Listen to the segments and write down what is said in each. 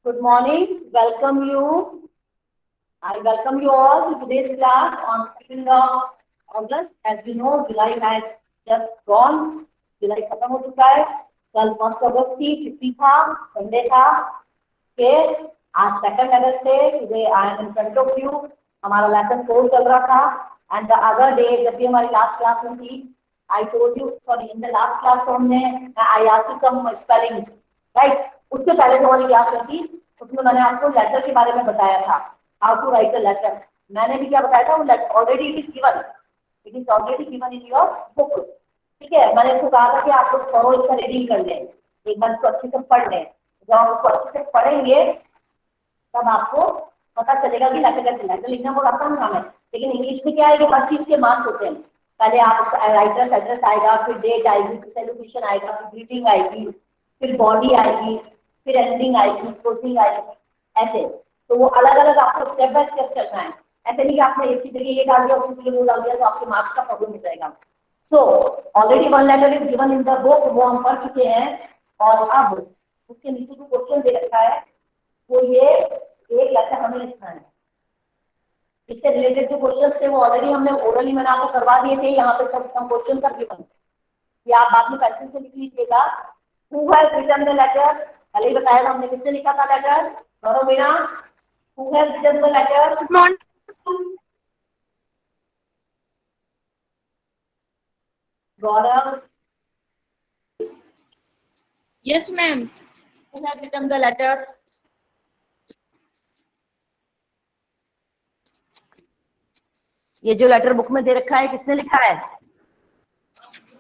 Good morning. Welcome you. I welcome you all to today's class on 2nd of August. As you know, July has just gone. जुलाई खत्म हो चुका है. कल 1 अगस्त थी, छुट्टी था, संडे था. फिर आज 2 अगस्त है. Today I am in front of you. हमारा लेसन 4 चल रहा था. And the other day जब भी हमारी लास्ट क्लास में थी, I told you, sorry, in the last class तो हमने I asked you some spellings, right? उससे पहले जो हमारी क्लास में थी, उसमें मैंने आपको लेटर के बारे में बताया था. How to write a letter. मैंने भी क्या बताया था, वो already it is given. It is already given in your book. ठीक है, मैंने इसको कहा था कि आप लोग थोड़ा इसका रीडिंग कर लें, एक बार इसको अच्छे से पढ़ लें. जब आप उसको अच्छे से पढ़ेंगे तब आपको पता चलेगा कि लेटर कैसे. लेटर लिखना बहुत आसान काम है, लेकिन इंग्लिश में क्या है कि हर चीज के मार्क्स होते हैं. पहले आप राइटर्स एड्रेस आएगा, फिर डेट आएगी, फिर सेलिब्रेशन आएगा, फिर ग्रीटिंग आएगी, फिर बॉडी आएगी, फिर एंडिंग आएगी, क्लोजिंग आएगी, ऐसे. तो वो अलग अलग आपको स्टेप बाय स्टेप चलना है. ऐसे नहीं कि आपने इसकी जगह ये डाल दिया, उसकी जगह वो डाल दिया, तो आपके मार्क्स का प्रॉब्लम हो जाएगा. So already one letter is given in the book, वो हम पढ़ चुके हैं. और अब उसके नीचे जो क्वेश्चन दे रखा है वो ये एक लेटर हमें लिखना है. इससे रिलेटेड जो क्वेश्चन थे वो ऑलरेडी हमने ओरली मैंने आपको करवा दिए थे. यहाँ पे सब क्वेश्चन कर गिवन, ये आप बाद में पेंसिल से लिख लीजिएगा. Who has written the letter, पहले ही बताया था हमने किसने लिखा था letter. Gaurav Meena, who has written the letter. Gaurav. Yes, ma'am. Who has written the letter? ये जो लेटर बुक में दे रखा है किसने लिखा है?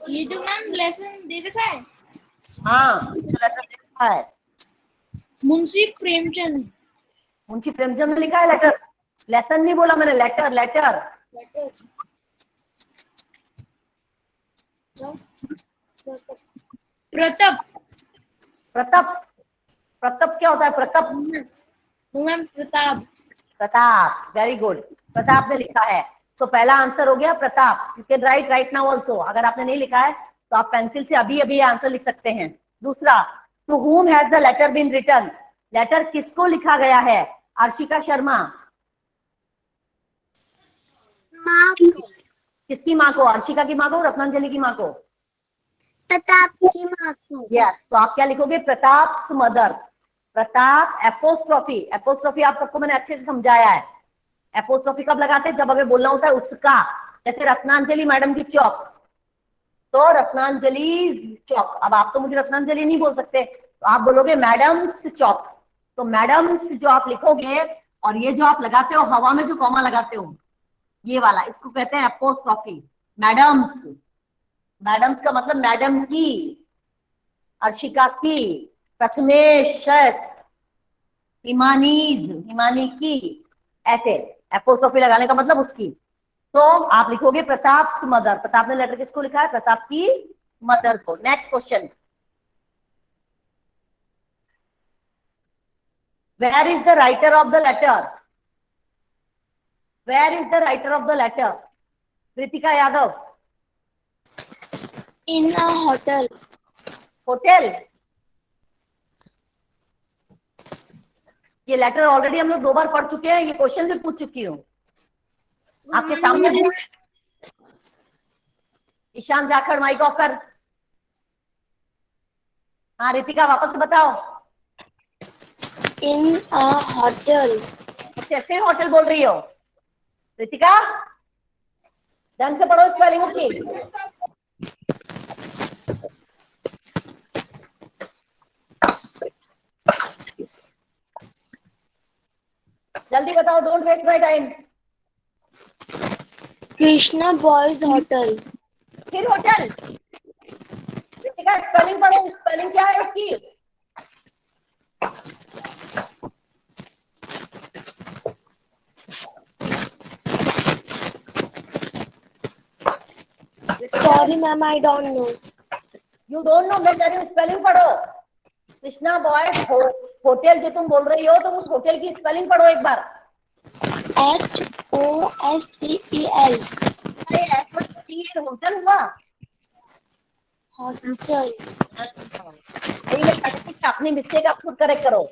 ये जो मैम लेसन दे रखा है. हाँ, जो लेटर दे रखा है मुंशी प्रेमचंद. मुंशी प्रेमचंद ने लिखा है लेटर. लेसन नहीं बोला मैंने, लेटर लेटर. प्रताप. प्रताप. प्रताप क्या होता है? Pratap. Ma'am Pratap. Pratap, very good. Pratap ने लिखा है. तो पहला आंसर हो गया Pratap. You can write right now also. अगर आपने नहीं लिखा है तो आप पेंसिल से अभी अभी आंसर लिख सकते हैं. दूसरा, to whom has the letter been written. Letter किसको लिखा गया है? अर्शिका शर्मा. माँ को. किसकी माँ को? अर्शिका की माँ को, रत्नांजलि की माँ को? प्रताप की माँ को. यस. तो आप क्या लिखोगे? प्रताप्स मदर. प्रताप एपोस्ट्रोफी. एपोस्ट्रोफी आप सबको मैंने अच्छे से समझाया है. एपोस्ट्रोफी कब लगाते हैं? जब हमें बोलना होता है उसका. जैसे रत्नांजलि मैडम की चौक, तो रत्नांजलि चौक. अब आप तो मुझे रत्नांजलि नहीं बोल सकते, तो आप बोलोगे मैडम्स चौक. तो मैडम्स जो आप लिखोगे, और ये जो आप लगाते हो हवा में जो कॉमा लगाते हो ये वाला, इसको कहते हैं एपोस्ट्रोफी. मैडम्स. मैडम्स का मतलब मैडम की, अर्शिका की, प्रथमेश, हिमानीज, हिमानी की, ऐसे एपोस्ट्रोफी लगाने का मतलब उसकी. तो आप लिखोगे प्रताप्स मदर. प्रताप ने लेटर किसको लिखा है? प्रताप की मदर को. Next question, where is the writer of the letter. Where is the writer of the letter? Kritika Yadav. In a hotel. Hotel. ये लेटर ऑलरेडी हम लोग 2 बार पढ़ चुके हैं. ये क्वेश्चन भी पूछ चुकी हूँ आपके सामने. ईशान जाखड़, माइक ऑफ कर. हाँ रितिका, वापस से बताओ. इन अ होटल. फिर होटल बोल रही हो रितिका. ढंग से पढ़ो स्पेलिंग उसकी. जल्दी बताओ, don't waste my time. Krishna boys hotel. फिर होटल. रितिका स्पेलिंग पढ़ो. स्पेलिंग क्या है उसकी? Sorry ma'am, I don't know. You don't know? मैं कह रही हूँ स्पेलिंग पढ़ो. कृष्णा बॉयज होटल जो तुम बोल रही हो, तो उस होटल की स्पेलिंग पढ़ो एक बार. HOSTEL. अरे होटल हुआ. हॉस्टल. अपनी मिस्टेक आप खुद करेक्ट करो.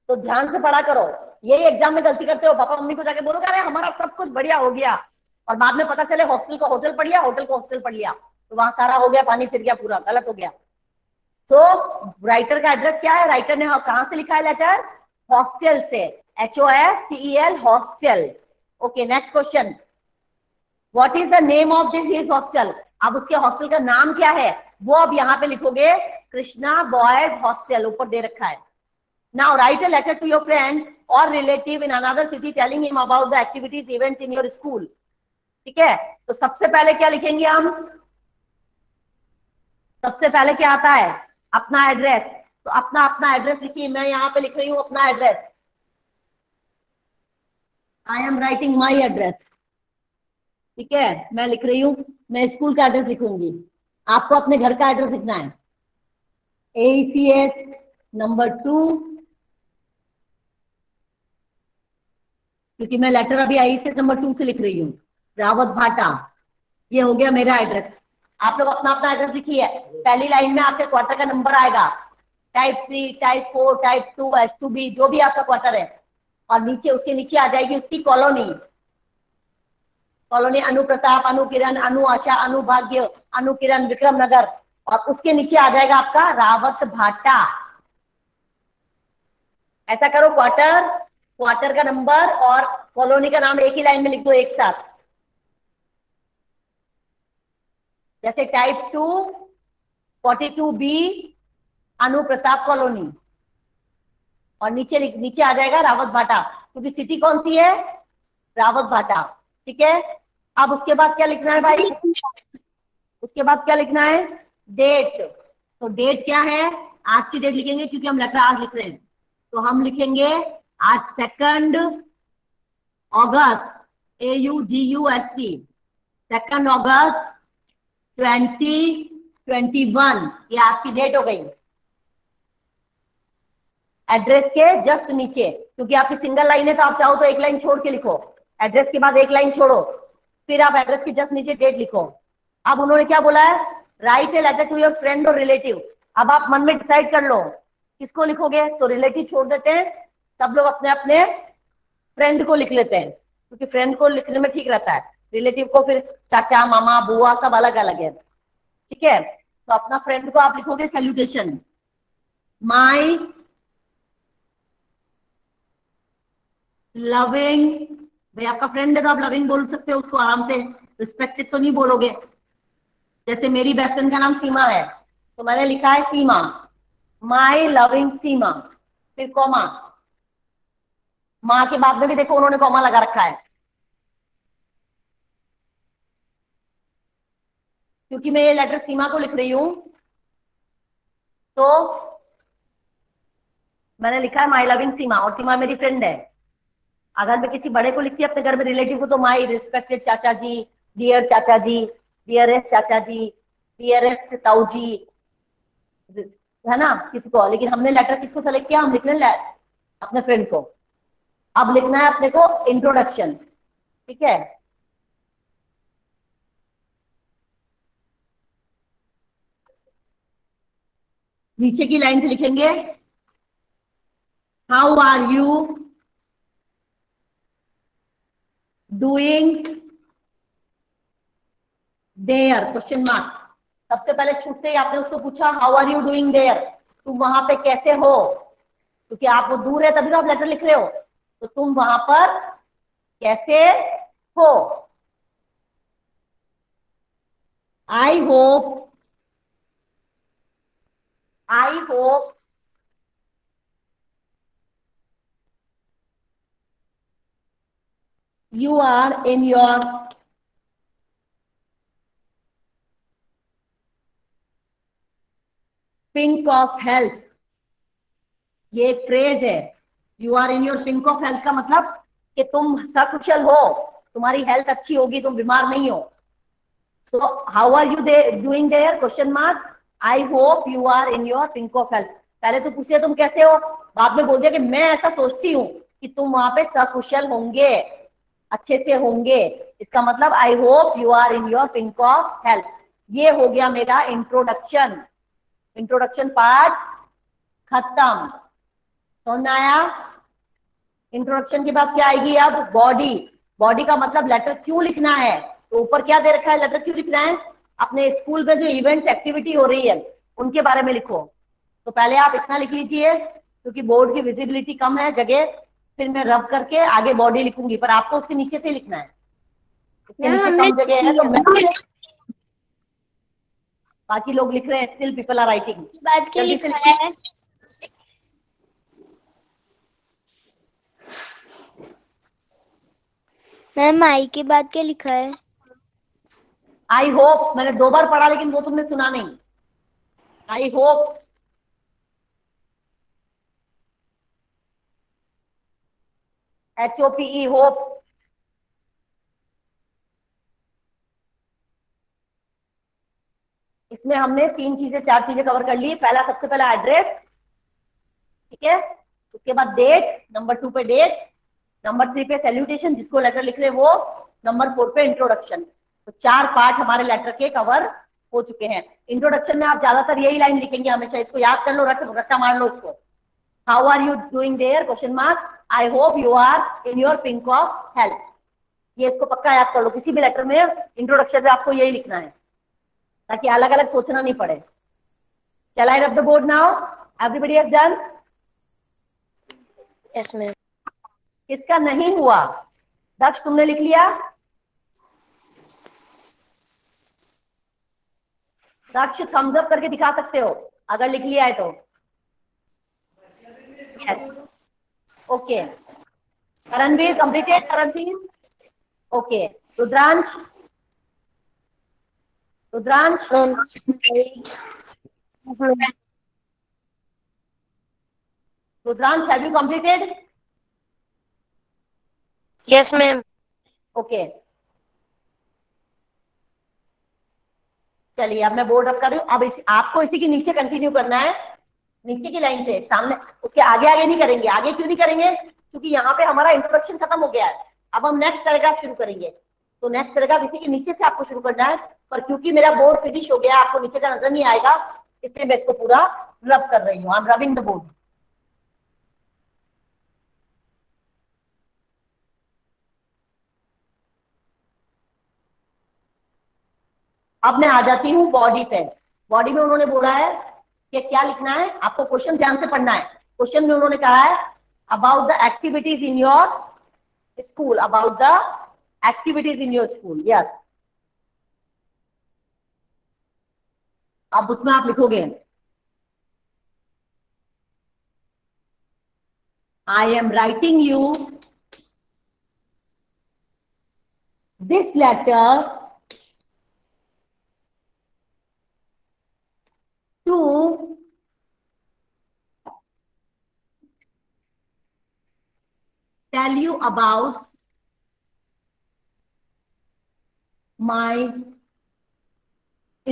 तो ध्यान से पढ़ा करो। यही एग्जाम में गलती करते हो, पापा मम्मी को जाके बोलोगे अरे हमारा सब कुछ बढ़िया हो गया, और बाद में पता चले हॉस्टल को होटल पढ़ लिया, होटल को हॉस्टल पढ़ लिया, तो वहां सारा हो गया, पानी फिर गया, पूरा गलत हो गया। तो राइटर का एड्रेस क्या है? राइटर ने कहां से लिखा है लेटर? हॉस्टल से, HOSTEL, hostel. Okay, next question, what is the name of this his hostel? अब उसके हॉस्टल का नाम क्या है वो अब यहाँ पे लिखोगे, कृष्णा बॉयज हॉस्टल, ऊपर दे रखा है। Now write a letter to your friend और relative in another city telling him about the activities events in your school. ठीक है, तो सबसे पहले क्या लिखेंगे हम? सबसे पहले क्या आता है? अपना एड्रेस। तो अपना अपना एड्रेस लिखिए, मैं यहाँ पे लिख रही हूँ अपना address. I am writing my address. ठीक है, मैं लिख रही हूँ, मैं स्कूल का एड्रेस लिखूंगी, आपको अपने घर का एड्रेस लिखना है। AECS नंबर 2, क्योंकि मैं लेटर अभी AECS नंबर 2 से लिख रही हूँ, रावत भाटा। ये हो गया मेरा एड्रेस। आप लोग अपना अपना एड्रेस लिखिए। पहली लाइन में आपके क्वार्टर का नंबर आएगा, टाइप 3, टाइप 4, टाइप 2, S2B, जो भी आपका क्वार्टर है, और नीचे उसके नीचे आ जाएगी उसकी कॉलोनी। कॉलोनी अनु प्रताप, अनु किरण, अनु आशा, अनु भाग्य, अनु किरण, विक्रम नगर, और उसके नीचे आ जाएगा आपका रावत भाटा। ऐसा करो, क्वार्टर, क्वार्टर का नंबर और कॉलोनी का नाम एक ही लाइन में लिख दो एक साथ। जैसे टाइप 2, 42B, अनु प्रताप कॉलोनी, और नीचे नीचे आ जाएगा रावत भाटा, क्योंकि सिटी कौन सी है? रावत भाटा। ठीक है, अब उसके बाद क्या लिखना है भाई? उसके बाद क्या लिखना है? डेट। तो डेट क्या है? आज की डेट लिखेंगे क्योंकि हम लेटर आज लिख रहे हैं, तो हम लिखेंगे आज 2 अगस्त, AUGUST, 2 अगस्त 2021, ये आज की डेट हो गई। एड्रेस के जस्ट नीचे, क्योंकि आपकी सिंगल लाइन है तो आप चाहो तो एक लाइन छोड़ के लिखो, एड्रेस के बाद एक लाइन छोड़ो, फिर आप एड्रेस के जस्ट नीचे डेट लिखो। अब उन्होंने क्या बोला है? Write a letter to your friend और रिलेटिव। अब आप मन में डिसाइड कर लो किसको लिखोगे, तो रिलेटिव छोड़ देते हैं, सब लोग अपने अपने फ्रेंड को लिख लेते हैं, क्योंकि फ्रेंड को लिखने में ठीक रहता है, रिलेटिव को फिर चाचा मामा बुआ सब अलग अलग है। ठीक है, तो अपना फ्रेंड को आप लिखोगे सैल्यूटेशन, माई लविंग, भाई आपका फ्रेंड है तो आप लविंग बोल सकते हो उसको आराम से, रिस्पेक्टेड तो नहीं बोलोगे। जैसे मेरी बेस्ट फ्रेंड का नाम सीमा है, तो मैंने लिखा है सीमा, माई लविंग सीमा, फिर कॉमा, माँ के बाद में भी देखो उन्होंने कॉमा लगा रखा है, क्योंकि मैं ये लेटर सीमा को लिख रही हूं, तो मैंने लिखा है माई लविंग सीमा, और सीमा मेरी फ्रेंड है। अगर मैं किसी बड़े को लिखती है अपने घर में रिलेटिव को, तो माई रिस्पेक्टेड चाचा जी, डियर चाचा जी, डियरेस्ट चाचा जी, डियरेस्ट ताऊ जी, है ना, किसी को। लेकिन हमने लेटर किसको सेलेक्ट किया? हम लिख रहे हैं अपने फ्रेंड को। अब लिखना है अपने को इंट्रोडक्शन। ठीक है, नीचे की लाइन से लिखेंगे, how are you doing there, question mark. सबसे पहले छूटते ही आपने उसको पूछा how are you doing there, तुम वहां पे कैसे हो, क्योंकि आप वो दूर है तभी तो आप लेटर लिख रहे हो, तो तुम वहां पर कैसे हो। I hope you are in your pink of health, ये एक फ्रेज है। You are in your pink of health का मतलब कि तुम सकुशल हो, तुम्हारी हेल्थ अच्छी होगी, तुम बीमार नहीं हो। So how are you doing there, question mark, I hope you are in your pink of health. पहले तो पूछे तुम कैसे हो, बाद में बोल दिया कि मैं ऐसा सोचती हूँ कि तुम वहां पे सकुशल होंगे, अच्छे से होंगे। इसका मतलब I hope you are in your pink of health. ये हो गया मेरा इंट्रोडक्शन। इंट्रोडक्शन पार्ट खत्म। समझ में आया? इंट्रोडक्शन के बाद क्या आएगी अब? बॉडी। बॉडी का मतलब लेटर क्यों लिखना है, तो ऊपर क्या दे रखा है, लेटर क्यों लिखना है? अपने स्कूल में जो इवेंट्स एक्टिविटी हो रही है उनके बारे में लिखो। तो पहले आप इतना लिख लीजिए, क्योंकि बोर्ड की विजिबिलिटी कम है जगह, फिर मैं रब करके आगे बॉडी लिखूंगी, पर आपको उसके नीचे से लिखना है। इसके नीचे कम जगह है तो मैं, बाकी लोग लिख रहे हैं, स्टिल पीपल आर राइटिंग। बाद के जल्दी से लिखा लिखिए। है। मैम आई के बाद क्या लिखा है? आई होप, मैंने 2 बार पढ़ा लेकिन वो तुमने सुना नहीं। I hope, HOPE, hope. इसमें हमने 4 चीजें कवर कर ली। पहला, सबसे पहला एड्रेस, ठीक है। उसके बाद डेट, नंबर 2 पे डेट, नंबर 3 पे सैल्यूटेशन जिसको लेटर लिख रहे वो, नंबर 4 पे इंट्रोडक्शन। तो 4 पार्ट हमारे लेटर के कवर हो चुके हैं। इंट्रोडक्शन में आप ज्यादातर यही लाइन लिखेंगे हमेशा, इसको याद कर लो, रट्टा मार लो इसको। How are you doing there, question mark, I hope you are in your pink of health. ये इसको पक्का याद कर लो, किसी भी लेटर में इंट्रोडक्शन में आपको यही लिखना है, ताकि अलग अलग सोचना नहीं पड़े। Shall I rub the board now? Everybody has done? Yes ma'am. किसका नहीं हुआ? दक्ष, तुमने लिख लिया? दक्ष, थम्स अप करके दिखा सकते हो अगर लिख लिया है तो। Yes, okay. Karanveer completed? Karanveer, okay. Rudransh, Rudransh, Rudransh, have you completed? Yes ma'am. Okay, चलिए अब मैं बोर्ड रख कर रही हूँ। अब आपको इसी के नीचे कंटिन्यू करना है, नीचे की लाइन से सामने, उसके आगे आगे नहीं करेंगे। आगे क्यों नहीं करेंगे? क्योंकि यहाँ पे हमारा इंट्रोडक्शन खत्म हो गया है। अब हम नेक्स्ट पैराग्राफ शुरू करेंगे, तो नेक्स्ट पैराग्राफ इसी के नीचे से आपको शुरू करना है। पर क्योंकि मेरा बोर्ड फिनिश हो गया, आपको नीचे का नजर नहीं आएगा, इसलिए मैं इसको पूरा रब कर रही हूँ। I M rubbing the board. अब मैं आ जाती हूँ बॉडी पे। बॉडी में उन्होंने बोला है कि क्या लिखना है, आपको क्वेश्चन ध्यान से पढ़ना है। क्वेश्चन में उन्होंने कहा है about the activities in your school, about the activities in your school. Yes, अब उसमें आप लिखोगे I am writing you this letter to tell you about my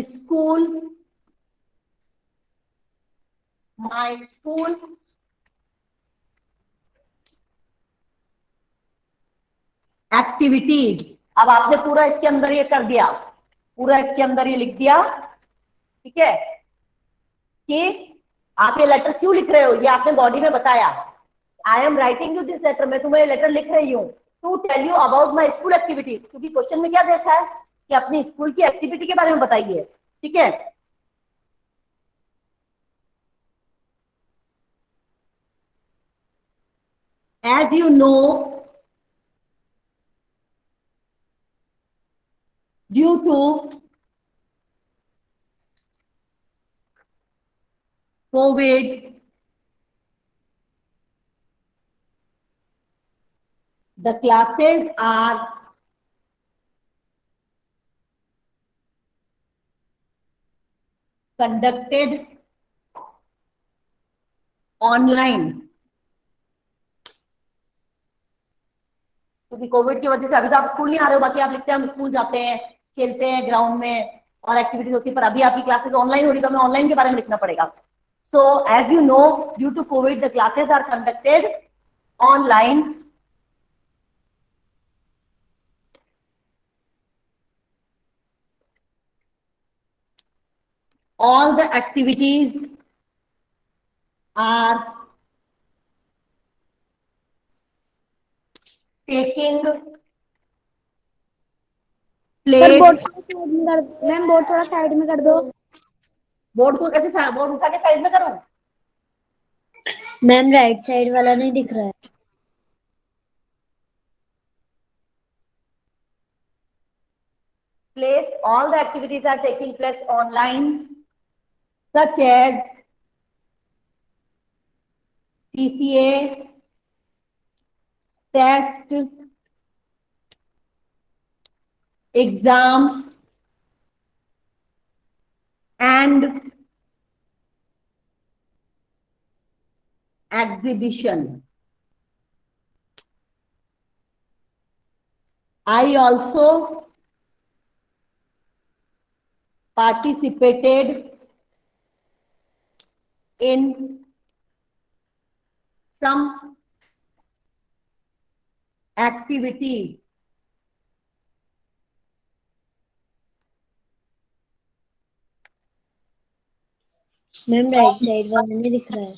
school, activities. अब आपने पूरा इसके अंदर ये कर दिया, पूरा इसके अंदर ये लिख दिया, ठीक है, कि आप ये लेटर क्यों लिख रहे हो, ये आपने बॉडी में बताया। I am writing you this letter, मैं तुम्हें लेटर लिख रही हूँ to tell you about my school activities, क्योंकि क्वेश्चन में क्या देखा है कि अपनी स्कूल की एक्टिविटी के बारे में बताइए, ठीक है। As you know, due to COVID, the classes are conducted online, क्योंकि कोविड की वजह से अभी तो आप स्कूल नहीं आ रहे हो, बाकी आप लिखते हैं हम स्कूल जाते हैं, खेलते हैं ग्राउंड में और एक्टिविटीज होती है, पर अभी आपकी क्लासेस ऑनलाइन हो रही, तो हमें ऑनलाइन के बारे में लिखना पड़ेगा। So as you know, due to COVID the classes are conducted online all the activities are taking place. Ma'am board थोड़ा साइड में कर दो। बोर्ड को कैसे बोर्ड उठा के साइड में करूं? मैम राइट साइड वाला नहीं दिख रहा है। Place, all the activities are taking place online, such as CCA, test, exams, and exhibition. I also participated in some activities. Ma'am right side वाला नहीं दिख रहा है।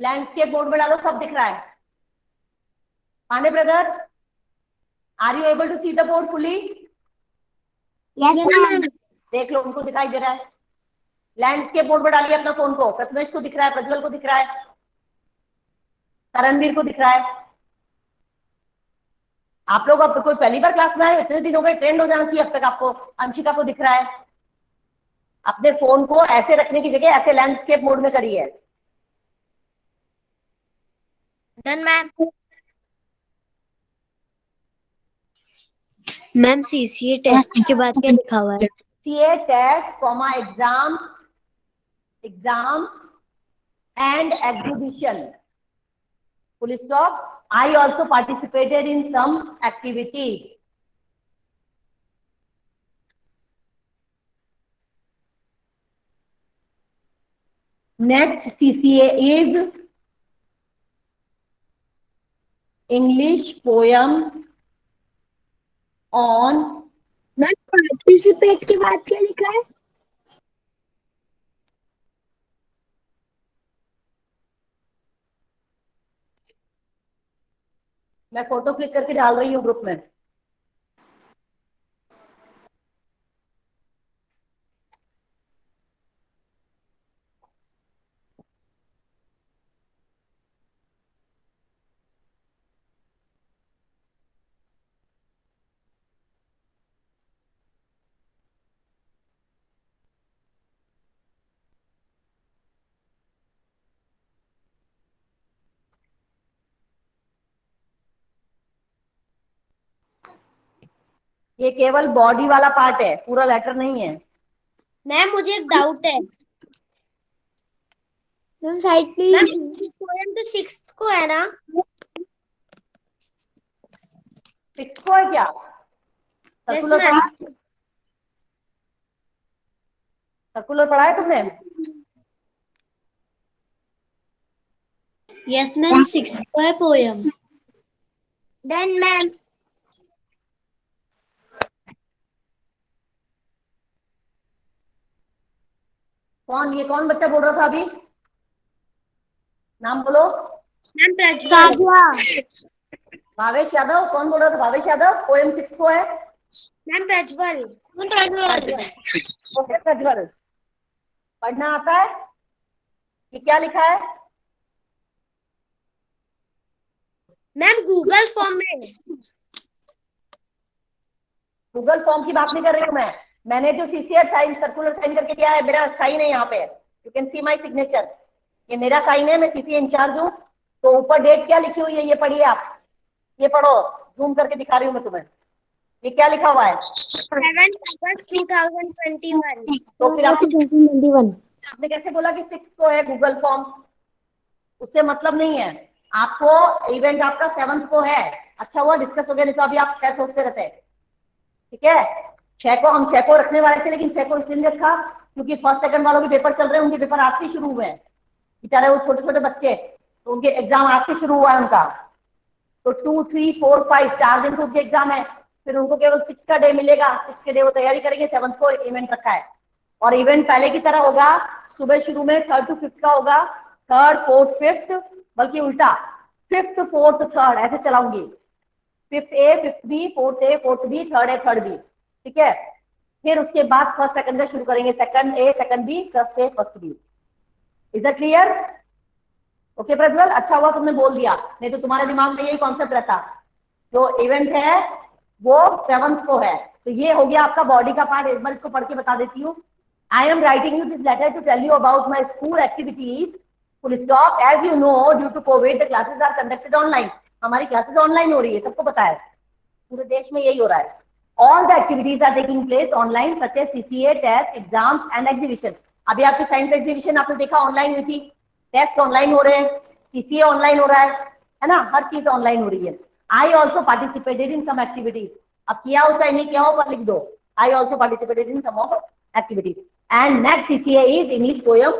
लैंडस्केप बोर्ड में डालो, सब दिख रहा है। Pandey brothers, are you able to see the board fully? Yes ma'am. देख लो, उनको दिखाई दे रहा है। लैंडस्केप बोर्ड में डालिए अपना फोन को। प्रथमेश को दिख रहा है, प्रज्वल को दिख रहा है, तरणवीर को दिख रहा है। आप लोग अब कोई पहली बार क्लास में आए, इतने दिन हो गए, ट्रेंड हो जाना चाहिए अब तक आपको। अंशिका को दिख रहा है। अपने फोन को ऐसे रखने की जगह ऐसे लैंडस्केप मोड में करिए। Done ma'am. Ma'am CCA test के बाद क्या लिखा हुआ है? CA test comma exams, exams and exhibition, full stop. I also participated in some activities. Next CCA is English poem on. Ma'am participate के बाद क्या लिखा है? मैं फोटो क्लिक करके डाल रही हूँ ग्रुप में। ये केवल बॉडी वाला पार्ट है, पूरा लेटर नहीं है। मैम मुझे एक डाउट है। Ma'am side please. पोएम तो 6th को है ना? 6 को है क्या? सर्कुलर पढ़ा? सर्कुलर पढ़ा है तुमने? यस मैम 6th को है पोएम। Done ma'am. कौन, ये कौन बच्चा बोल रहा था अभी? नाम बोलो। मैम प्रज्वल। भावेश यादव। कौन बोल रहा था? भावेश यादव। पोएम 6 को है। मैम प्रज्वल। ओके प्रज्वल, पढ़ना आता है? ये क्या लिखा है? मैम गूगल फॉर्म में। गूगल फॉर्म की बात नहीं कर रही हूँ मैं। मैंने जो सीसीआर साइन, सर्कुलर साइन करके दिया है, मेरा साइन है यहाँ पे। You can see my signature. ये मेरा साइन है, मैं सीसीए इंचार्ज हूँ। तो ऊपर डेट क्या लिखी हुई है ये पढ़िए आप। ये पढ़ो, जूम करके दिखा रही हूँ मैं तुम्हें। ये क्या लिखा हुआ है? 7 अगस्त 2021। तो फिर आपने कैसे बोला कि 6 को है गूगल फॉर्म? उससे मतलब नहीं है। आपको इवेंट आपका 7th को है। अच्छा हुआ डिस्कस हो गया, नहीं तो अभी आप 6 सोचते रहते। ठीक है, 6 को हम 6 को रखने वाले थे, लेकिन 6 को इसलिए नहीं रखा क्योंकि फर्स्ट सेकंड वालों के पेपर चल रहे हैं। उनके पेपर आज से शुरू हुए हैं बेचारे, वो छोटे छोटे बच्चे, तो उनके एग्जाम आज से शुरू हुआ है उनका। तो 2, 3, 4, 5 4 दिन तो उनके एग्जाम है। फिर उनको केवल 6 का डे मिलेगा, 6 के डे वो तैयारी करेंगे, 7th को इवेंट रखा है और इवेंट पहले की तरह होगा, सुबह शुरू में 3rd to 5th का होगा, 3rd, 4th, 5th, बल्कि उल्टा 5th, 4th, 3rd ऐसे चलाऊंगी, 5th A, 5th B, 4th A, 4th B, 3rd A, 3rd B, ठीक है। फिर उसके बाद 1st, 2nd का शुरू करेंगे, 2nd A, 2nd B, 1st A, 1st B। Is that clear? Okay Prajwal, अच्छा हुआ तुमने बोल दिया, नहीं तो तुम्हारे दिमाग में यही कॉन्सेप्ट रहता। जो इवेंट है वो 7th को है, तो ये हो गया आपका बॉडी का पार्ट। एक बार इसको पढ़ के बता देती हूँ। I am writing you this letter to tell you about my school activities, full stop. As you know, due to COVID the classes are conducted online. हमारी क्लासेस ऑनलाइन हो रही है, सबको पता है, पूरे देश में यही हो रहा है। All the activities are taking place online, such as CCA, test, exams and exhibition. अभी आपकी साइंस एग्जीबिशन आपने देखा ऑनलाइन हुई थी, टेस्ट ऑनलाइन हो रहे हैं, CCA ऑनलाइन हो रहा है ना, हर चीज ऑनलाइन हो रही है। I also participated in some activities. अब किया हो चाहे नहीं किया हो पर लिख दो, I also participated in some of activities. And next CCA is English poem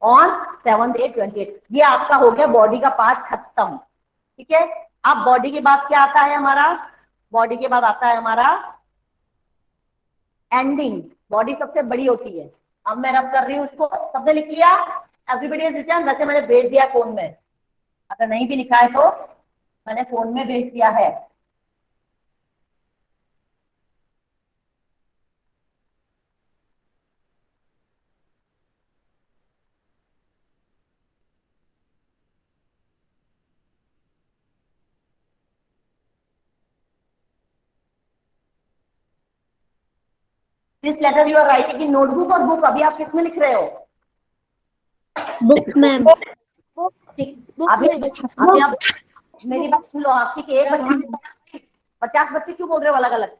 on 7th, 8th, 28th। ये आपका हो गया बॉडी का पार्ट खत्म, ठीक है। अब बॉडी के बाद क्या आता है हमारा? बॉडी के बाद आता है हमारा एंडिंग। बॉडी सबसे बड़ी होती है। अब मैं रब कर रही हूँ इसको, सबने लिख लिया? Everybody has written? वैसे मैंने भेज दिया फोन में, अगर नहीं भी लिखा है तो मैंने फोन में भेज दिया है। This letter you are writing in notebook और बुक? अभी आप किसमें लिख रहे हो? Book ma'am. अभी अभी आप मेरी बात सुन लो, आपकी एक बच्चे 50 बच्चे क्यों बोल रहे हो अलग अलग?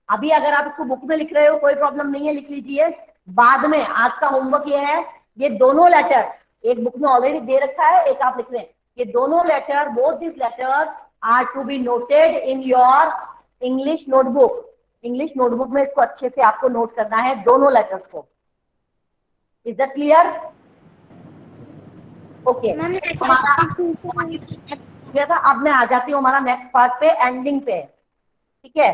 अभी अगर आप इसको बुक में लिख रहे हो कोई प्रॉब्लम नहीं है, लिख लीजिए। बाद में आज का होमवर्क ये है, ये दोनों लेटर एक बुक में ऑलरेडी दे रखा है, एक आप लिख रहे हैं, ये दोनों letter, both this letters are to be noted in your English notebook. English notebook में इसको अच्छे से आपको नोट करना है, दोनों लेटर्स को। Is that clear? ओके, हमारा क्लियर था। अब मैं आ जाती हूँ हमारा नेक्स्ट पार्ट पे, एंडिंग पे, ठीक है।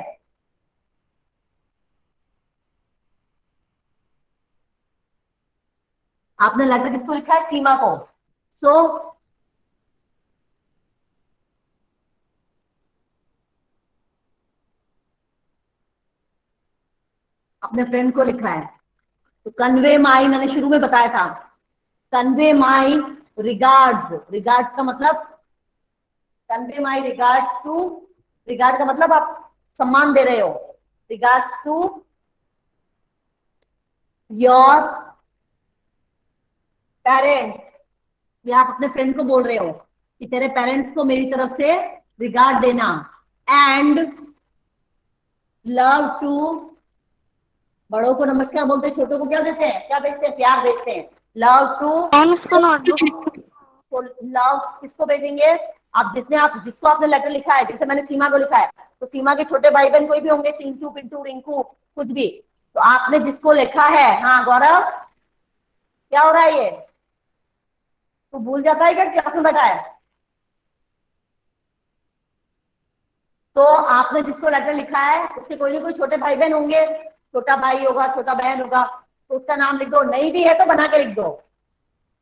आपने लेटर किसको लिखा है? सीमा को। सो अपने फ्रेंड को लिखा है, तो कन्वे माई, मैंने शुरू में बताया था, कन्वे माई रिगार्ड्स। रिगार्ड्स का मतलब, convey my regards to, regard का मतलब आप सम्मान दे रहे हो, रिगार्ड्स टू योर पेरेंट्स। ये आप अपने फ्रेंड को बोल रहे हो कि तेरे पेरेंट्स को मेरी तरफ से रिगार्ड देना। एंड लव टू, बड़ों को नमस्कार बोलते हैं, छोटों को क्या देते हैं, क्या भेजते हैं? प्यार भेजते हैं। लव टू, लव किसको भेजेंगे? आप जिसको आपने लेटर लिखा है, जैसे मैंने सीमा को लिखा है, तो सीमा के छोटे भाई बहन कोई भी होंगे, चिंटू, पिंटू, रिंकू, कुछ भी, तो आपने जिसको लिखा है। हाँ गौरव, क्या हो रहा है ये? तू भूल जाता है क्या क्लास में बैठा है? तो आपने जिसको लेटर लिखा है उसके कोई ना कोई छोटे भाई बहन होंगे, छोटा भाई होगा, छोटा बहन होगा, तो उसका नाम लिख दो। नहीं भी है तो बना के लिख दो।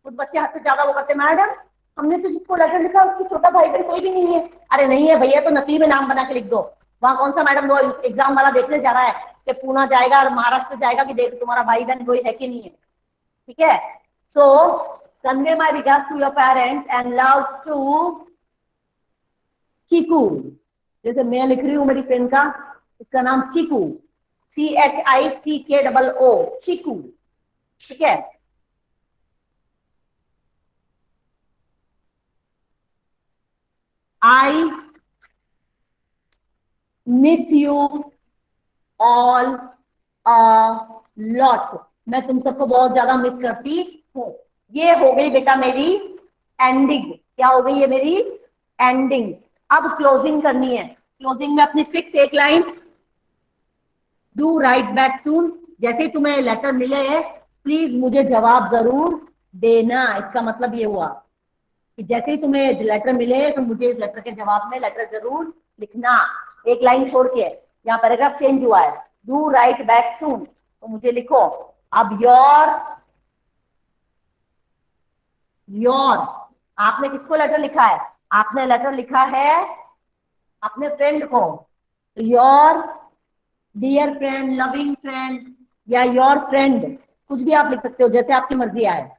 कुछ बच्चे हद से ज्यादा वो करते, मैडम हमने तो जिसको लेटर लिखा उसकी छोटा भाई बहन कोई भी नहीं है। अरे नहीं है भैया, तो नकली में नाम बना के लिख दो। वहां कौन सा मैडम वो एग्जाम वाला देखने जा रहा है कि पूना जाएगा और महाराष्ट्र जाएगा कि देख तुम्हारा भाई बहन कोई है कि नहीं है, ठीक है। So convey my regards to your parents and love to Chiku. जैसे मैं लिख रही हूँ मेरी फ्रेंड का, उसका नाम चीकू, CHITKOO, चीकू, ठीक है। I miss you all a lot। मैं तुम सबको बहुत ज्यादा मिस करती हूँ। ये हो गई बेटा मेरी एंडिंग। क्या हो गई? ये मेरी एंडिंग। अब क्लोजिंग करनी है। क्लोजिंग में अपनी फिक्स एक line, do right back soon. जैसे तुम्हें लेटर मिले हैं प्लीज मुझे जवाब जरूर देना। इसका मतलब ये हुआ कि जैसे ही तुम्हें लेटर मिले तो मुझे लेटर के जवाब में लेटर जरूर लिखना, एक लाइन छोड़ के। यहाँ पैराग्राफ चेंज हुआ है, डू राइट बैक सून, तो मुझे लिखो अब योर आपने किसको लेटर लिखा है? आपने लेटर लिखा है अपने फ्रेंड को, your dear friend, loving friend या योर फ्रेंड, कुछ भी आप लिख सकते हो जैसे आपकी मर्जी आए।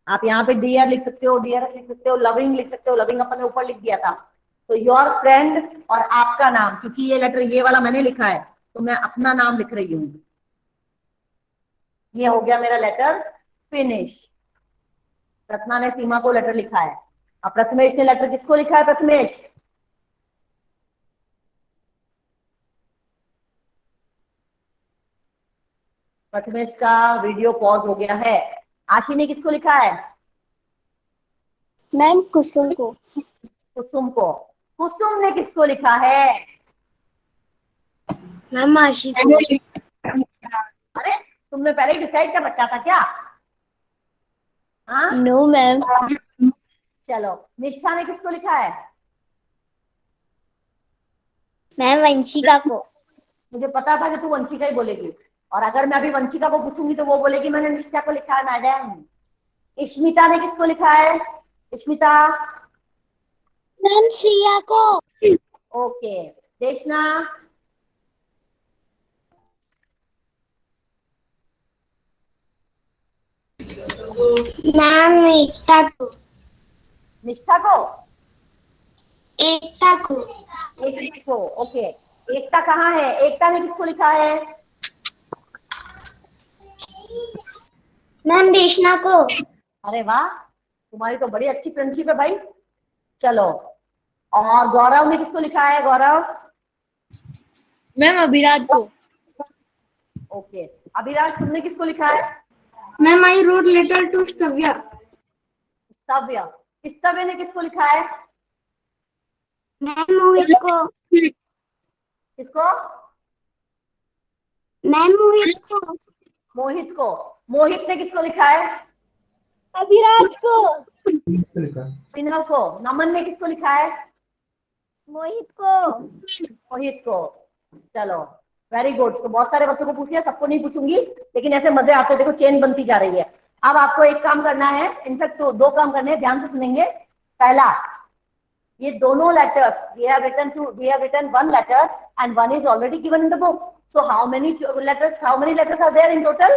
आप यहाँ पे डियर लिख सकते हो, डियर लिख सकते हो, लविंग लिख सकते हो, लविंग अपन ने ऊपर लिख दिया था। तो योर फ्रेंड और आपका नाम, क्योंकि ये लेटर ये वाला मैंने लिखा है तो मैं अपना नाम लिख रही हूँ। ये हो गया मेरा लेटर फिनिश। रत्ना ने सीमा को लेटर लिखा है। अब प्रथमेश ने लेटर किसको लिखा है? प्रथमेश, प्रथमेश का वीडियो पॉज हो गया है। आशी ने किसको लिखा है? मैम कुसुम को। कुसुम को। कुसुम ने किसको लिखा है? मैम आशी को। अरे तुमने पहले ही डिसाइड कर रखा था क्या? हाँ नो मैम। चलो, निष्ठा ने किसको लिखा है? मैम वंशिका को। मुझे पता था कि तू वंशिका ही बोलेगी, और अगर मैं अभी वंशिका को पूछूंगी तो वो बोलेगी मैंने निष्ठा को लिखा है मैडम। इश्मिता ने किसको लिखा है? इश्मिता। मैम सिया को। ओके। देशना। मैम एकता को। निष्ठा को। एकता को। एकता को। ओके। एकता कहाँ है? एकता ने किसको लिखा है? मैम देशना को। अरे वाह, तुम्हारी तो बड़ी अच्छी फ्रेंडशिप है भाई। चलो, और गौरव ने किसको लिखा है? गौरव। मैम अभिराज को। ओके। अभिलाष तुमने किसको लिखा है? Ma'am I wrote letter to Stavya. Stavya. Stavya ने किसको लिखा है? मैम मोहित को। किसको? मैम मोहित को। मोहित को। मोहित ने किसको लिखा है? अभिराज को। विनव को। नमन ने किसको लिखा है? मोहित को। मोहित को। चलो, वेरी गुड। तो बहुत सारे बच्चों को पूछ लिया, सबको नहीं पूछूंगी, लेकिन ऐसे मजे आते हैं। देखो चेन बनती जा रही है। अब आपको एक काम करना है, इनफैक्ट तो दो काम करने हैं, ध्यान से सुनेंगे। पहला, ये दोनों letters we have written one letter and one is already given in the book. So how many letters are there in total?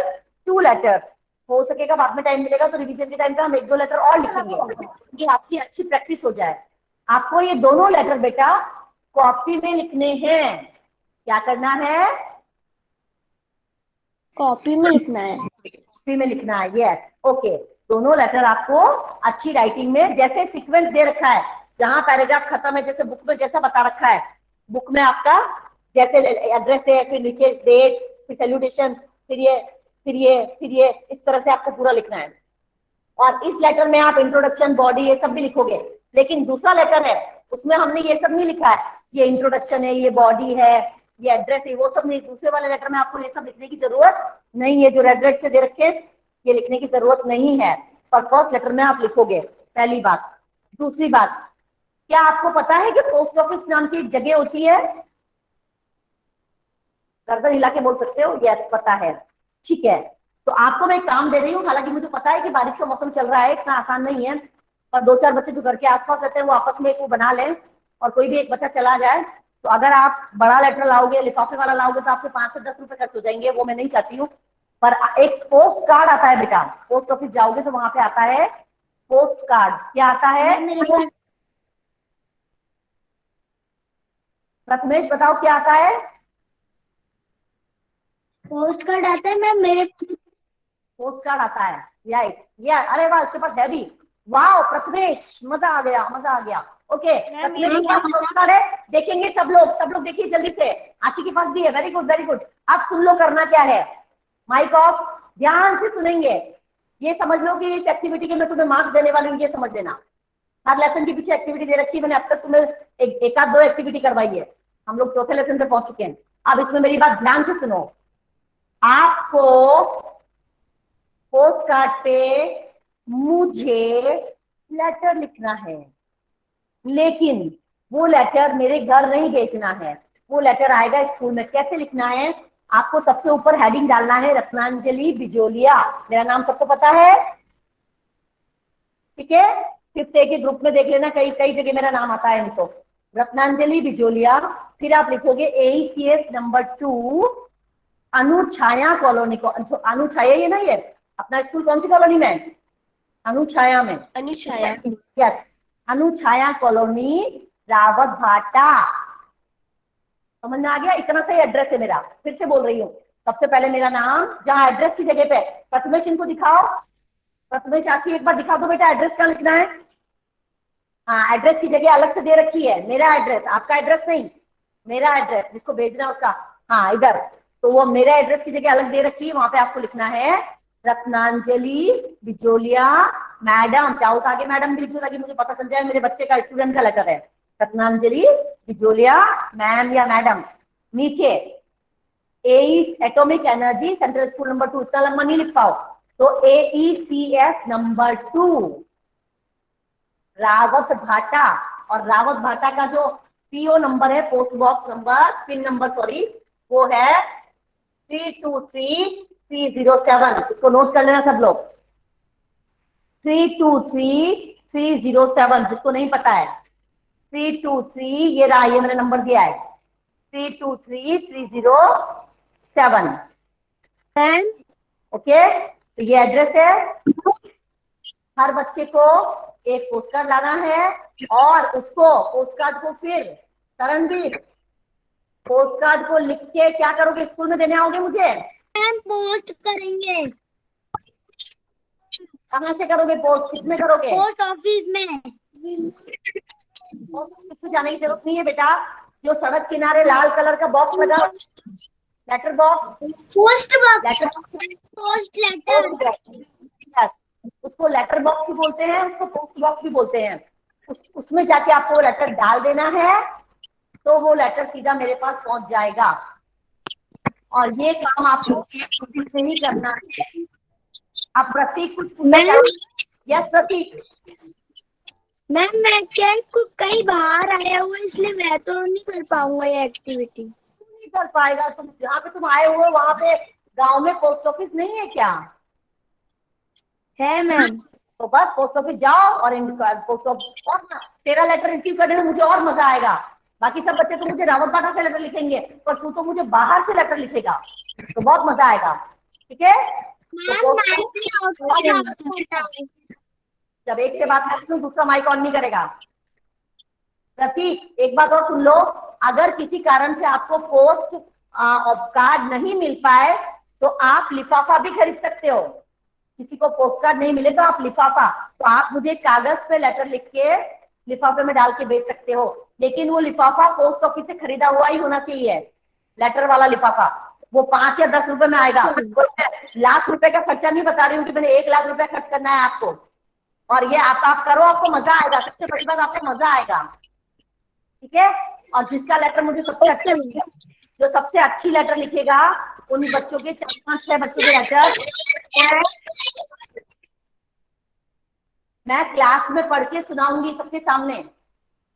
2 letters. हो सकेगा बाद में टाइम मिलेगा तो रिवीजन के टाइम पे हम 1-2 लेटर और लिखेंगे, ये आपकी अच्छी प्रैक्टिस हो जाए। आपको ये दोनों लेटर बेटा कॉपी में लिखने हैं। क्या करना है? कॉपी में लिखना है। कॉपी में लिखना है। Yes, okay. दोनों लेटर आपको अच्छी राइटिंग में, जैसे सीक्वेंस दे रखा है, जहां पैराग्राफ खत्म है, जैसे बुक में जैसा बता रखा है, बुक में आपका जैसे एड्रेस है, फिर नीचे डेट, फिर सैल्यूटेशन, फिर ये इस तरह से आपको पूरा लिखना है। और इस लेटर में आप इंट्रोडक्शन, बॉडी, ये सब भी लिखोगे। लेकिन दूसरा लेटर है, उसमें हमने ये सब नहीं लिखा है, ये इंट्रोडक्शन है, ये बॉडी है, ये एड्रेस है, वो सब नहीं। दूसरे वाले लेटर में आपको ये सब लिखने की जरूरत नहीं है, जो रेड रेड से दे रखे ये लिखने की जरूरत नहीं है, पर फर्स्ट लेटर में आप लिखोगे। पहली बात। दूसरी बात, क्या आपको पता है कि पोस्ट ऑफिस नाम की एक जगह होती है? गर्दन हिला के बोल सकते हो यस पता है। ठीक है, तो आपको मैं एक काम दे रही हूँ, हालांकि मुझे पता है कि बारिश का मौसम चल रहा है, इतना आसान नहीं है, और 2-4 बच्चे जो घर के आसपास रहते हैं वो आपस में एक वो बना लें, और कोई भी एक बच्चा चला जाए। तो अगर आप बड़ा लेटर लाओगे, लिफाफे वाला लाओगे, तो आपके 5 से 10 रुपए खर्च हो जाएंगे, वो मैं नहीं चाहती हूँ। पर एक पोस्ट कार्ड आता है बेटा, पोस्ट ऑफिस जाओगे तो वहां पे आता है पोस्ट कार्ड। क्या आता है? मेरे पास प्रथमेश बताओ क्या आता है? पोस्ट कार्ड आता है मैम। मेरे पोस्ट कार्ड आता है, राइट। या अरे वाह, उसके पास है भी। वाह प्रथमेश, मजा आ गया, मजा आ गया। ओके, प्रथमेश के पास पोस्ट कार्ड है, देखेंगे सब लोग देखिए जल्दी से। आशी के पास भी है, वेरी गुड वेरी गुड। अब सुन लो करना क्या है, माइक ऑफ, ध्यान से सुनेंगे। ये समझ लो कि इस एक्टिविटी के मैं तुम्हें मार्क्स देने वाली हूँ, ये समझ लेना। हर लेसन के पीछे एक्टिविटी दे रखी है मैंने, अब तक तुम्हें एक आध 2 एक्टिविटी करवाई है। हम लोग चौथे लेसन पे पहुंच चुके हैं। अब इसमें मेरी बात ध्यान से सुनो। आपको पोस्ट कार्ड पे मुझे लेटर लिखना है, लेकिन वो लेटर मेरे घर नहीं भेजना है, वो लेटर आएगा स्कूल में। कैसे लिखना है? आपको सबसे ऊपर हेडिंग डालना है रत्नांजलि बिजोलिया। मेरा नाम सबको पता है, ठीक है? 5th A के ग्रुप में देख लेना, कई कई जगह मेरा नाम आता है इनको, रत्नांजलि बिजोलिया। फिर आप लिखोगे AECS नंबर 2 अनुछाया कॉलोनी को। अनुछाया ये ना, ये अपना स्कूल कौन सी कॉलोनी में है? अनुछाया में। अनुछाया। यस, अनुछाया कॉलोनी, रावत भाटा। समझ में आ गया? इतना सही एड्रेस है मेरा। फिर से बोल रही हूँ, सबसे पहले मेरा नाम, जहाँ एड्रेस की जगह पे, प्रथमेश इनको दिखाओ, प्रथमेश आशी एक बार दिखा दो बेटा, एड्रेस कहाँ लिखना है? हाँ, एड्रेस की जगह अलग से दे रखी है, मेरा एड्रेस, आपका एड्रेस नहीं, मेरा एड्रेस जिसको भेजना है उसका। हाँ इधर, तो वो मेरा एड्रेस की जगह अलग दे रखी है, वहां पे आपको लिखना है रत्नांजलि बिजोलिया मैडम। चाहो तो आगे मैडम भी लिख दो ताकि मुझे पता चल जाए मेरे बच्चे का, स्टूडेंट का लेटर है। रत्नांजलि बिजोलिया मैम या मैडम। नीचे AE atomic energy central school number 2, इतना लंबा नहीं लिख पाओ, तो AECS नंबर 2 रावत भाटा। और रावत भाटा का जो PO नंबर है, post box number, pin number sorry, वो है 323307। इसको नोट कर लेना सब लोग, 323307। जिसको नहीं पता है 323, ये रहा, ये मैंने नंबर दिया है 323307। मैम ओके, तो ये एड्रेस है। हर बच्चे को एक पोस्ट कार्ड लाना है, और उसको पोस्ट कार्ड को फिर तरनबीर पोस्ट कार्ड को लिख के क्या करोगे? स्कूल में देने आओगे मुझे? मैम पोस्ट करेंगे। कहाँ से करोगे पोस्ट? किसमें करोगे? पोस्ट ऑफिस में। पोस्ट ऑफिस में जाने की जरूरत नहीं है बेटा, जो सड़क किनारे लाल कलर का बॉक्स लगा, letter box, post box. Letter box, post letter. Yes, उसको लेटर बॉक्स भी बोलते हैं, उसको पोस्ट बॉक्स भी बोलते हैं। उसमें जाके आपको लेटर डाल देना है, तो वो लेटर सीधा मेरे पास पहुंच जाएगा। और ये काम आपको एक छुट्टी से ही करना है। अब प्रतीक कुछ मैम, यस प्रतीक। मैम मैं क्या कहीं बाहर आया हुआ, इसलिए मैं तो नहीं कर पाऊंगा ये एक्टिविटी। नहीं कर पाएगा, तुम जहाँ पे तुम आए हुए हो वहां पे गांव में पोस्ट ऑफिस नहीं है क्या? है मैम। तो बस पोस्ट ऑफिस जाओ और पोस्ट ऑफिस, और तेरा लेटर रिसीव करने में मुझे और मजा आएगा। बाकी सब बच्चे तो मुझे रावत बाटा से लेटर लिखेंगे, पर तू तो मुझे बाहर से लेटर लिखेगा, तो बहुत मजा आएगा। ठीक है, तो जब एक से बात करती हूँ दूसरा माइक ऑन नहीं करेगा। प्रतीक एक बात और सुन लो, अगर किसी कारण से आपको पोस्ट कार्ड नहीं मिल पाए तो आप लिफाफा भी खरीद सकते हो। किसी को पोस्ट कार्ड नहीं मिले तो आप लिफाफा, तो आप मुझे कागज पे लेटर लिख के लिफाफे में डाल के भेज सकते हो, लेकिन वो लिफाफा पोस्ट ऑफिस से खरीदा हुआ ही होना चाहिए, लेटर वाला लिफाफा। वो 5 या 10 रुपए में आएगा। लाख रुपए का खर्चा नहीं बता रही हूँ कि मैंने 1 लाख रुपए खर्च करना है आपको, और ये आप करो, आपको मजा आएगा। सबसे बड़ी बात, आपको मजा आएगा। ठीक है, और जिसका लेटर मुझे सबसे अच्छा लिखेगा, जो सबसे अच्छी लेटर लिखेगा, उन बच्चों के 4-5-6 बच्चों के लेटर मैं क्लास में पढ़ के सुनाऊंगी सबके सामने।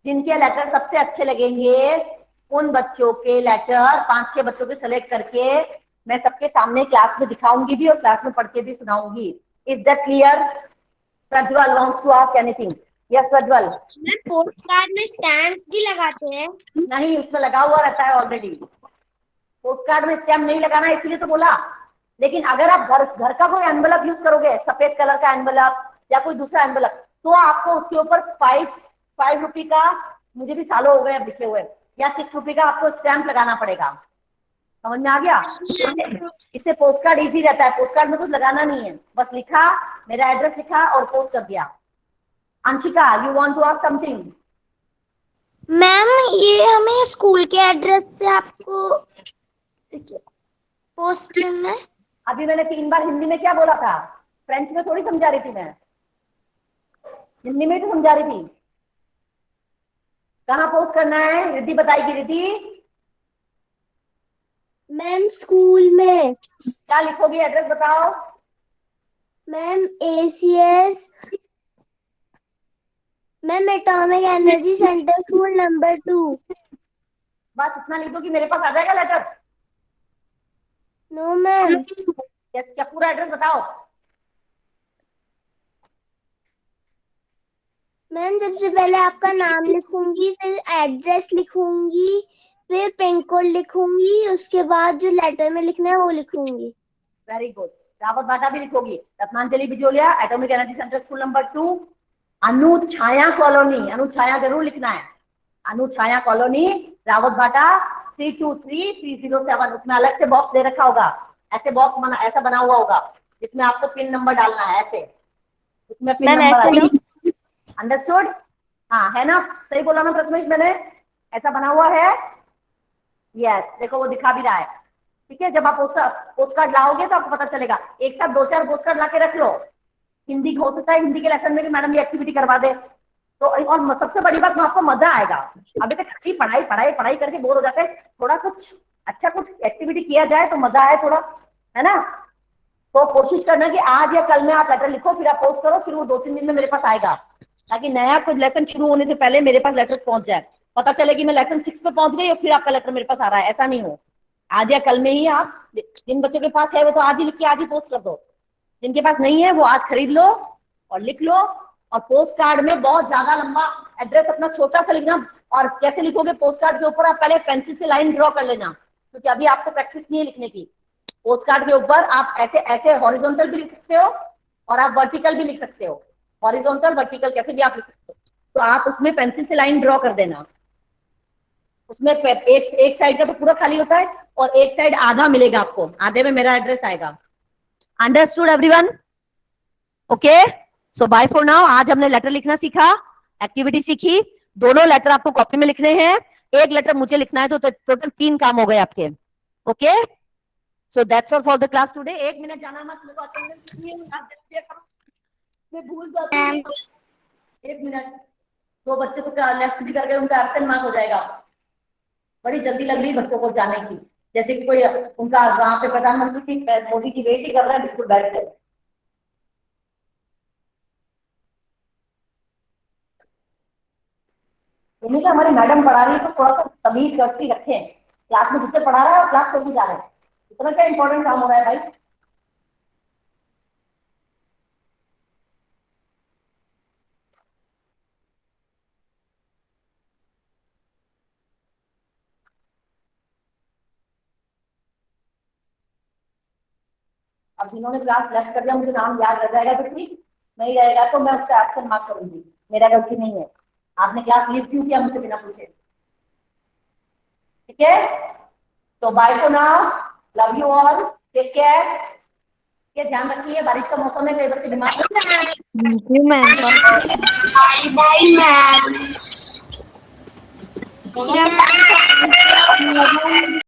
जिनके लेटर सबसे अच्छे लगेंगे उन बच्चों के लेटर 5-6 बच्चों के सेलेक्ट करके मैं सबके सामने क्लास में दिखाऊंगी भी और क्लास में पढ़ के भी सुनाऊंगी। Is that clear? Prajwal wants to ask anything. Yes Prajwal. Post card में स्टैम्प भी लगाते हैं? नहीं, उसमें लगा हुआ रहता है ऑलरेडी। पोस्ट कार्ड में स्टैम्प नहीं लगाना है इसलिए तो बोला। लेकिन अगर आप घर का कोई एनवलप यूज करोगे, सफेद कलर का एनवलप या कोई दूसरा एनवलप, तो आपको उसके ऊपर 5 रुपए का, मुझे भी सालों हो गए अब लिखे हुए, या 6 रुपए का आपको स्टैम्प लगाना पड़ेगा। समझ में आ गया? इससे पोस्ट कार्ड इजी रहता है। पोस्ट कार्ड में कुछ लगाना नहीं है, बस लिखा, मेरा एड्रेस लिखा और पोस्ट कर दिया। Anshika, you want to ask something? Ma'am ये हमें स्कूल के एड्रेस से आपको पोस्ट करना है? अभी मैंने 3 बार हिंदी में क्या बोला था? फ्रेंच में थोड़ी समझा रही थी मैं, हिंदी में तो समझा रही थी। कहाँ पोस्ट करना है? रिद्धि बताएगी। रिद्धि मैम स्कूल में। क्या लिखोगी? एड्रेस बताओ। Ma'am ACS, ma'am atomic energy centre school number 2। बस इतना लिख दो कि मेरे पास आ जाएगा लेटर। No ma'am. यस, क्या पूरा एड्रेस बताओ। मैम सबसे पहले आपका नाम लिखूंगी, फिर एड्रेस लिखूंगी, फिर पिन कोड लिखूंगी, उसके बाद जो लेटर में लिखना है वो लिखूंगी। Very good. रावत बाटा भी लिखोगी। Ratnanjali Bijolia, atomic energy centre, school number 2, Anuchhaya colony. Anuchhaya जरूर लिखना है। Anuchhaya colony, Rawatbhata, 323307। उसमें अलग से बॉक्स दे रखा होगा, ऐसे बॉक्स बना, ऐसा बना हुआ होगा जिसमें आपको पिन नंबर डालना है। ऐसे इसमें पिन मैम नंबर ऐसे आएगा। नहीं। अंडरस्टूड? हाँ, है ना? सही बोला ना प्रथमेश मैंने? ऐसा बना हुआ है। यस, देखो वो दिखा भी रहा है। ठीक है, जब आप पोस्ट कार्ड लाओगे तो आपको पता चलेगा। एक साथ 2-4 पोस्ट कार्ड ला के रख लो। हिंदी हो सकता है हिंदी के लेसन में भी मैडम ये एक्टिविटी करवा दे तो। और सबसे बड़ी बात, आपको मजा आएगा। अभी तक खाली पढ़ाई पढ़ाई पढ़ाई करके बोर हो जाते हैं। थोड़ा कुछ अच्छा, कुछ एक्टिविटी किया जाए तो मजा आए थोड़ा, है ना? तो कोशिश करना कि आज या कल में आप लेटर लिखो, फिर आप पोस्ट करो, फिर वो 2-3 दिन में मेरे पास आएगा, ताकि नया कुछ लेसन शुरू होने से पहले मेरे पास लेटर्स पहुंच जाए। पता चले कि मैं लेसन 6 पे पहुंच गई और फिर आपका लेटर मेरे पास आ रहा है, ऐसा नहीं हो। आज या कल में ही आप, जिन बच्चों के पास है वो तो आज ही लिख के आज ही पोस्ट कर दो। जिनके पास नहीं है वो आज खरीद लो और लिख लो। और पोस्ट कार्ड में बहुत ज्यादा लंबा एड्रेस अपना छोटा सा लिखना। और कैसे लिखोगे पोस्ट कार्ड के ऊपर? आप पहले पेंसिल से लाइन ड्रॉ कर लेना, क्योंकि अभी आपको प्रैक्टिस नहीं है लिखने की। पोस्ट कार्ड के ऊपर आप ऐसे ऐसे हॉरिजॉन्टल भी लिख सकते हो और आप वर्टिकल भी लिख सकते हो। हॉरिजॉन्टल वर्टिकल कैसे भी आप लिख सकते हो। तो आप उसमें पेंसिल से लाइन ड्रॉ कर देना। उसमें एक साइड का तो पूरा खाली होता है और एक साइड आधा मिलेगा आपको, आधे में मेरा एड्रेस आएगा। Understood everyone? Okay, so bye for now. आज हमने लेटर लिखना सीखा, एक्टिविटी सीखी। दोनों लेटर आपको कॉपी में लिखने हैं, एक लेटर मुझे लिखना है, तो टोटल 3 काम हो गए आपके। Okay, so that's all for the class today. 1 minute जाना मत, मेरे को अटेंडेंस नहीं है, आप देखिए करो, मैं भूल जाती हूँ। 1 मिनट। 2 बच्चे तो लेफ्ट भी करके उनका एब्सेंट मार्क हो जाएगा। बड़ी जल्दी लग रही बच्चों को जाने की, जैसे कि कोई उनका वहां पे प्रधानमंत्री जी मोदी जी वेट ही कर रहे हैं, बिल्कुल बैठ गए। उन्हें हमारी मैडम पढ़ा रही है तो थोड़ा सा तमीज करती रखें। क्लास में जिससे पढ़ा रहा है और क्लास चल भी जा रहे हैं, इतना क्या इंपॉर्टेंट काम हो रहा है भाई। अब जिन्होंने क्लास लेफ्ट कर दिया, मुझे नाम याद रह जाएगा तो ठीक, नहीं रहेगा तो मैं उसका एब्सेंट मार्क करूंगी। मेरा गलती नहीं है, आपने क्लास लीव क्यों किया मुझसे बिना पूछे। ठीक है, तो bye for now, love you all, take care. ये ध्यान रखिए, बारिश का मौसम है, कई बच्चे बीमार। Thank you ma'am. Bye bye ma'am.